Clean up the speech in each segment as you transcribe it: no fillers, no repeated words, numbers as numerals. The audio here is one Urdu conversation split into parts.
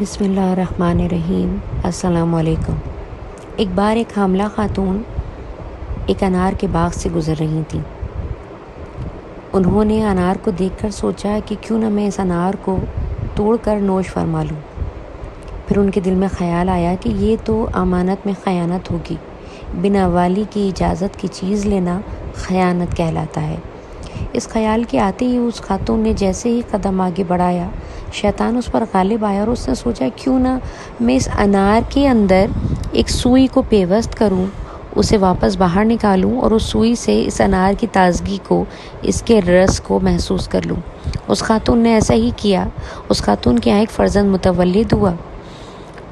بسم اللہ الرحمن الرحیم۔ السلام علیکم۔ ایک بار ایک حاملہ خاتون ایک انار کے باغ سے گزر رہی تھیں۔ انہوں نے انار کو دیکھ کر سوچا کہ کیوں نہ میں اس انار کو توڑ کر نوش فرما لوں۔ پھر ان کے دل میں خیال آیا کہ یہ تو امانت میں خیانت ہوگی، بنا والی کی اجازت کی چیز لینا خیانت کہلاتا ہے۔ اس خیال کے آتے ہی اس خاتون نے جیسے ہی قدم آگے بڑھایا، شیطان اس پر غالب آیا اور اس نے سوچا کیوں نہ میں اس انار کے اندر ایک سوئی کو پیوست کروں، اسے واپس باہر نکالوں اور اس سوئی سے اس انار کی تازگی کو، اس کے رس کو محسوس کر لوں۔ اس خاتون نے ایسا ہی کیا۔ اس خاتون کے یہاں ایک فرزند متولد ہوا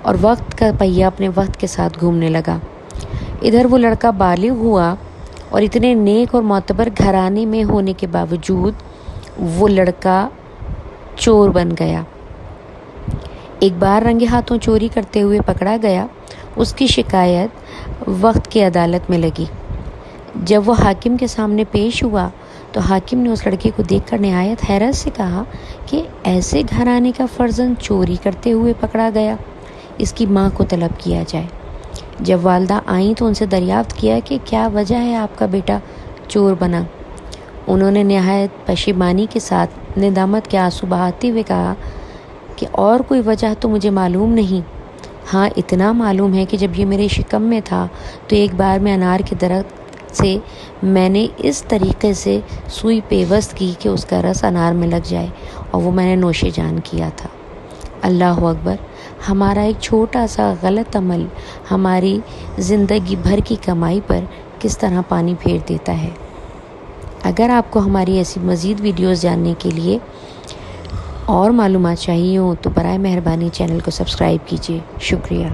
اور وقت کا پہیہ اپنے وقت کے ساتھ گھومنے لگا۔ ادھر وہ لڑکا بالغ ہوا اور اتنے نیک اور معتبر گھرانے میں ہونے کے باوجود وہ لڑکا چور بن گیا۔ ایک بار رنگے ہاتھوں چوری کرتے ہوئے پکڑا گیا۔ اس کی شکایت وقت کی عدالت میں لگی۔ جب وہ حاکم کے سامنے پیش ہوا تو حاکم نے اس لڑکے کو دیکھ کر نہایت حیرت سے کہا کہ ایسے گھرانے کا فرزند چوری کرتے ہوئے پکڑا گیا، اس کی ماں کو طلب کیا جائے۔ جب والدہ آئیں تو ان سے دریافت کیا کہ کیا وجہ ہے آپ کا بیٹا چور بنا۔ انہوں نے نہایت پشیمانی کے ساتھ ندامت کے آنسو بہاتے ہوئے کہا کہ اور کوئی وجہ تو مجھے معلوم نہیں، ہاں اتنا معلوم ہے کہ جب یہ میرے شکم میں تھا تو ایک بار میں انار کے درخت سے میں نے اس طریقے سے سوئی پیوست کی کہ اس کا رس انار میں لگ جائے اور وہ میں نے نوش جان کیا تھا۔ اللہ اکبر۔ ہمارا ایک چھوٹا سا غلط عمل ہماری زندگی بھر کی کمائی پر کس طرح پانی پھیر دیتا ہے۔ اگر آپ کو ہماری ایسی مزید ویڈیوز جاننے کے لیے اور معلومات چاہیے ہوں تو برائے مہربانی چینل کو سبسکرائب کیجیے۔ شکریہ۔